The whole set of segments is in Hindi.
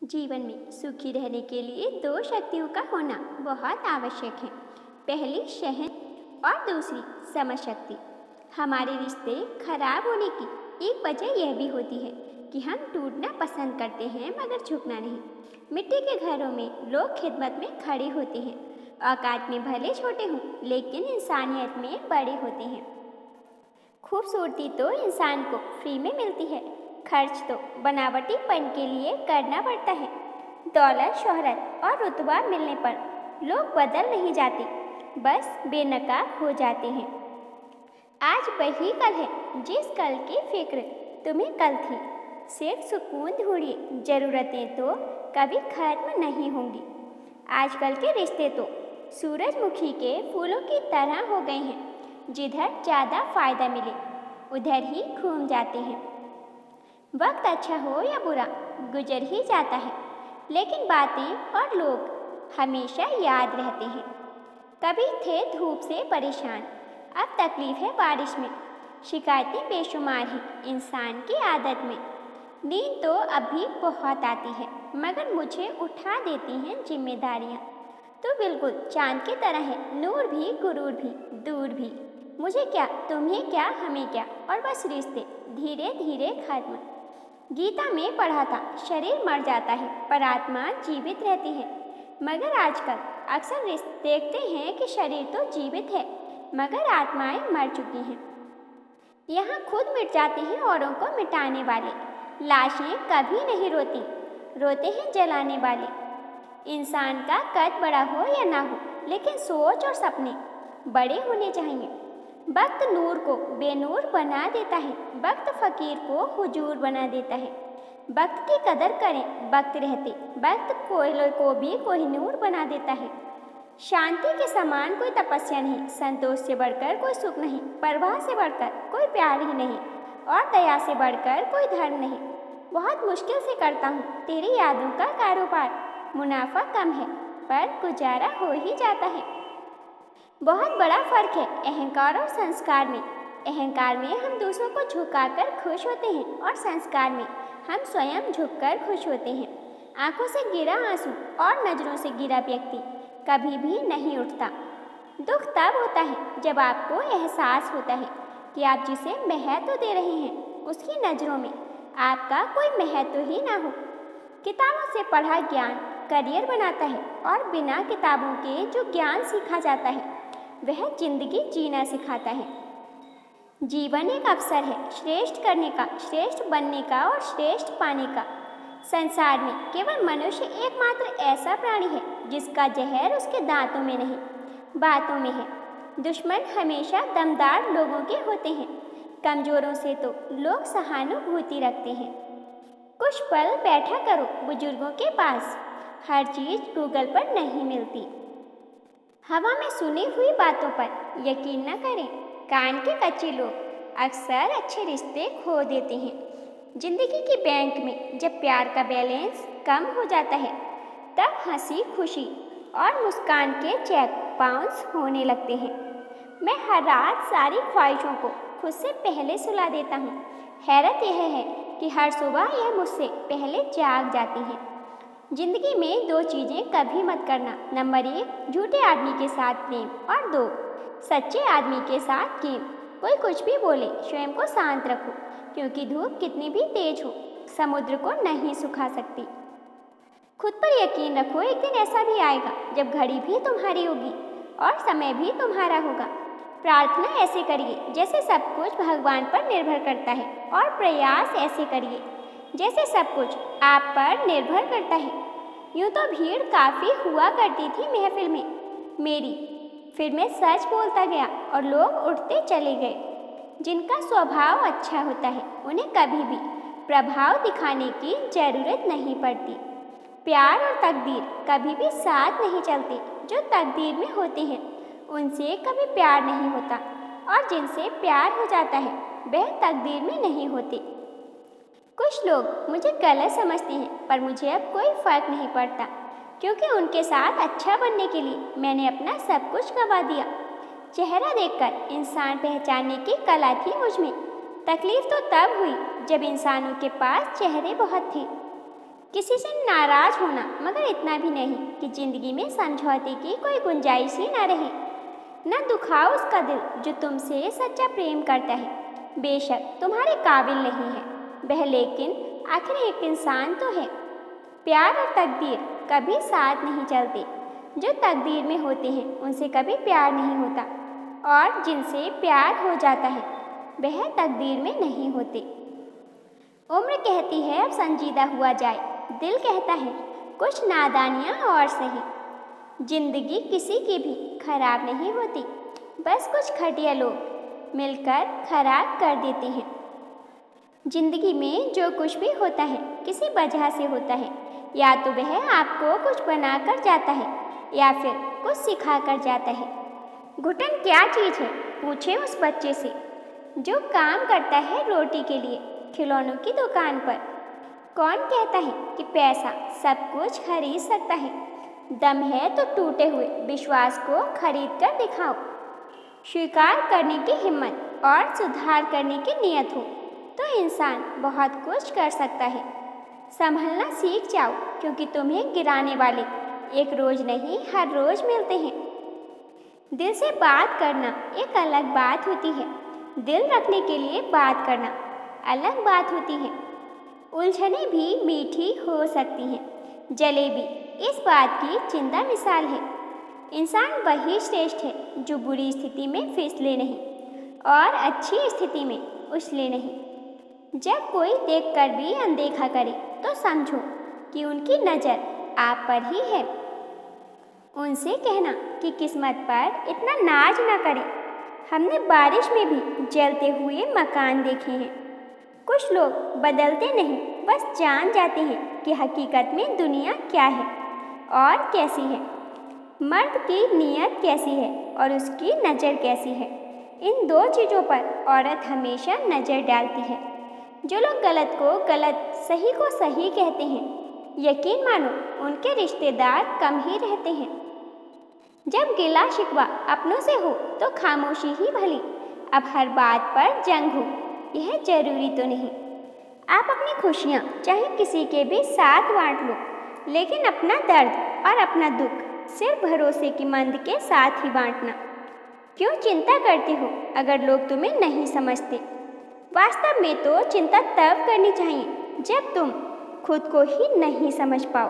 जीवन में सुखी रहने के लिए दो शक्तियों का होना बहुत आवश्यक है। पहली सहन और दूसरी समझ शक्ति। हमारे रिश्ते खराब होने की एक वजह यह भी होती है कि हम टूटना पसंद करते हैं मगर झुकना नहीं। मिट्टी के घरों में लोग खिदमत में खड़े होते हैं, औकात में भले छोटे हों लेकिन इंसानियत में बड़े होते हैं। खूबसूरती तो इंसान को फ्री में मिलती है, खर्च तो बनावटीपन के लिए करना पड़ता है। दौलत, शोहरत और रुतबा मिलने पर लोग बदल नहीं जाते, बस बेनकाब हो जाते हैं। आज वही कल है जिस कल की फिक्र तुम्हें कल थी। सिर्फ सुकून ढूंढिए, ज़रूरतें तो कभी खत्म नहीं होंगी। आजकल के रिश्ते तो सूरजमुखी के फूलों की तरह हो गए हैं, जिधर ज़्यादा फायदा मिले उधर ही घूम जाते हैं। वक्त अच्छा हो या बुरा गुजर ही जाता है, लेकिन बातें और लोग हमेशा याद रहते हैं। कभी थे धूप से परेशान, अब तकलीफ है बारिश में। शिकायतें बेशुमार हैं इंसान की आदत में। नींद तो अभी बहुत आती है मगर मुझे उठा देती हैं जिम्मेदारियाँ। तो बिल्कुल चांद की तरह है, नूर भी गुरूर भी दूर भी। मुझे क्या, तुम्हें क्या, हमें क्या, और बस रिश्ते धीरे धीरे खत्म। गीता में पढ़ा था शरीर मर जाता है पर आत्मा जीवित रहती है, मगर आजकल अक्सर देखते हैं कि शरीर तो जीवित है मगर आत्माएं मर चुकी हैं। यहाँ खुद मिट जाते हैं औरों को मिटाने वाले। लाशें कभी नहीं रोती, रोते हैं जलाने वाले। इंसान का कद बड़ा हो या ना हो, लेकिन सोच और सपने बड़े होने चाहिए। वक्त नूर को बेनूर बना देता है, वक्त फकीर को हुजूर बना देता है। वक्त की कदर करें वक्त रहते, वक्त कोयले को भी कोहिनूर बना देता है। शांति के समान कोई तपस्या नहीं, संतोष से बढ़कर कोई सुख नहीं, परवाह से बढ़कर कोई प्यार ही नहीं, और दया से बढ़कर कोई धर्म नहीं। बहुत मुश्किल से करता हूँ तेरी यादों का कारोबार, मुनाफा कम है पर गुजारा हो ही जाता है। बहुत बड़ा फर्क है अहंकार और संस्कार में। अहंकार में हम दूसरों को झुकाकर खुश होते हैं और संस्कार में हम स्वयं झुककर खुश होते हैं। आंखों से गिरा आंसू और नज़रों से गिरा व्यक्ति कभी भी नहीं उठता। दुख तब होता है जब आपको एहसास होता है कि आप जिसे महत्व दे रहे हैं उसकी नज़रों में आपका कोई महत्व ही ना हो। किताबों से पढ़ा ज्ञान करियर बनाता है और बिना किताबों के जो ज्ञान सीखा जाता है वह जिंदगी जीना सिखाता है। जीवन एक अवसर है श्रेष्ठ करने का, श्रेष्ठ बनने का और श्रेष्ठ पाने का। संसार में केवल मनुष्य एकमात्र ऐसा प्राणी है जिसका जहर उसके दांतों में नहीं, बातों में है। दुश्मन हमेशा दमदार लोगों के होते हैं, कमजोरों से तो लोग सहानुभूति रखते हैं। कुछ पल बैठा करो बुजुर्गों के पास, हर चीज़ गूगल पर नहीं मिलती। हवा में सुनी हुई बातों पर यकीन न करें। कान के कच्चे लोग अक्सर अच्छे रिश्ते खो देते हैं। जिंदगी की बैंक में जब प्यार का बैलेंस कम हो जाता है तब हंसी खुशी और मुस्कान के चेक बाउंस होने लगते हैं। मैं हर रात सारी ख्वाहिशों को खुद से पहले सुला देता हूँ। हैरत यह है कि हर सुबह यह मुझसे पहले जाग जाती हैं। जिंदगी में दो चीज़ें कभी मत करना। नंबर 1, झूठे आदमी के साथ प्रेम, और 2, सच्चे आदमी के साथ गेम। कोई कुछ भी बोले स्वयं को शांत रखो, क्योंकि धूप कितनी भी तेज हो समुद्र को नहीं सुखा सकती। खुद पर यकीन रखो, एक दिन ऐसा भी आएगा जब घड़ी भी तुम्हारी होगी और समय भी तुम्हारा होगा। प्रार्थना ऐसे करिए जैसे सब कुछ भगवान पर निर्भर करता है, और प्रयास ऐसे करिए जैसे सब कुछ आप पर निर्भर करता है। यूँ तो भीड़ काफ़ी हुआ करती थी महफिल में मेरी, फिर मैं सच बोलता गया और लोग उठते चले गए। जिनका स्वभाव अच्छा होता है उन्हें कभी भी प्रभाव दिखाने की ज़रूरत नहीं पड़ती। प्यार और तकदीर कभी भी साथ नहीं चलते। जो तकदीर में होते हैं उनसे कभी प्यार नहीं होता, और जिनसे प्यार हो जाता है वह तकदीर में नहीं होते। कुछ लोग मुझे गलत समझते हैं पर मुझे अब कोई फ़र्क नहीं पड़ता, क्योंकि उनके साथ अच्छा बनने के लिए मैंने अपना सब कुछ गंवा दिया। चेहरा देखकर इंसान पहचानने की कला थी मुझ में। तकलीफ़ तो तब हुई जब इंसानों के पास चेहरे बहुत थे। किसी से नाराज होना, मगर इतना भी नहीं कि जिंदगी में समझौते की कोई गुंजाइश ही न रहे। न दुखाओ उसका दिल जो तुमसे सच्चा प्रेम करता है। बेशक तुम्हारे काबिल नहीं है वह, लेकिन आखिर एक इंसान तो है। प्यार और तकदीर कभी साथ नहीं चलते। जो तकदीर में होते हैं उनसे कभी प्यार नहीं होता, और जिनसे प्यार हो जाता है वह तकदीर में नहीं होते। उम्र कहती है अब संजीदा हुआ जाए, दिल कहता है कुछ नादानियाँ और सही। जिंदगी किसी की भी खराब नहीं होती, बस कुछ घटिया लोग मिलकर खराब कर देते हैं। जिंदगी में जो कुछ भी होता है किसी वजह से होता है। या तो वह आपको कुछ बनाकर जाता है या फिर कुछ सिखा कर जाता है। घुटन क्या चीज़ है पूछें उस बच्चे से जो काम करता है रोटी के लिए खिलौनों की दुकान पर। कौन कहता है कि पैसा सब कुछ खरीद सकता है? दम है तो टूटे हुए विश्वास को खरीद कर दिखाओ। स्वीकार करने की हिम्मत और सुधार करने की नीयत हो तो इंसान बहुत कुछ कर सकता है। संभलना सीख जाओ, क्योंकि तुम्हें गिराने वाले एक रोज नहीं हर रोज मिलते हैं। दिल से बात करना एक अलग बात होती है, दिल रखने के लिए बात करना अलग बात होती है। उलझने भी मीठी हो सकती हैं। जलेबी इस बात की जिंदा मिसाल है। इंसान वही श्रेष्ठ है जो बुरी स्थिति में फिसले नहीं और अच्छी स्थिति में उछले नहीं। जब कोई देखकर भी अनदेखा करे तो समझो कि उनकी नज़र आप पर ही है। उनसे कहना कि किस्मत पर इतना नाज ना करें। हमने बारिश में भी जलते हुए मकान देखे हैं। कुछ लोग बदलते नहीं, बस जान जाते हैं कि हकीकत में दुनिया क्या है और कैसी है। मर्द की नीयत कैसी है और उसकी नज़र कैसी है, इन दो चीज़ों पर औरत हमेशा नज़र डालती है। जो लोग गलत को गलत, सही को सही कहते हैं, यकीन मानो उनके रिश्तेदार कम ही रहते हैं। जब गिला शिकवा अपनों से हो तो खामोशी ही भली। अब हर बात पर जंग हो यह जरूरी तो नहीं। आप अपनी खुशियाँ चाहे किसी के भी साथ बांट लो, लेकिन अपना दर्द और अपना दुख सिर्फ भरोसे की मंद के साथ ही बांटना। क्यों चिंता करते हो अगर लोग तुम्हें नहीं समझते? वास्तव में तो चिंता तब करनी चाहिए जब तुम खुद को ही नहीं समझ पाओ।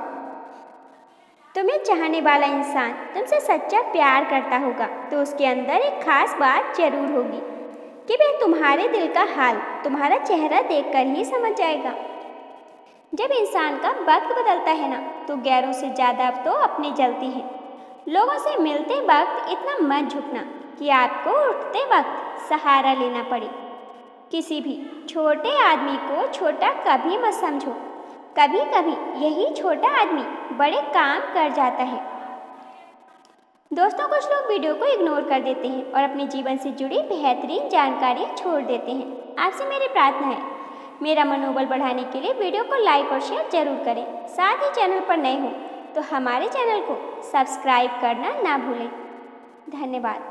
तुम्हें चाहने वाला इंसान तुमसे सच्चा प्यार करता होगा तो उसके अंदर एक खास बात जरूर होगी कि वह तुम्हारे दिल का हाल तुम्हारा चेहरा देखकर ही समझ जाएगा। जब इंसान का वक्त बदलता है ना, तो गैरों से ज़्यादा तो अपने जलती हैं। लोगों से मिलते वक्त इतना मत झुकना कि आपको उठते वक्त सहारा लेना पड़े। किसी भी छोटे आदमी को छोटा कभी मत समझो। कभी कभी यही छोटा आदमी बड़े काम कर जाता है। दोस्तों, कुछ लोग वीडियो को इग्नोर कर देते हैं और अपने जीवन से जुड़ी बेहतरीन जानकारी छोड़ देते हैं। आपसे मेरी प्रार्थना है, मेरा मनोबल बढ़ाने के लिए वीडियो को लाइक और शेयर जरूर करें। साथ ही चैनल पर नए हो तो हमारे चैनल को सब्सक्राइब करना ना भूलें। धन्यवाद।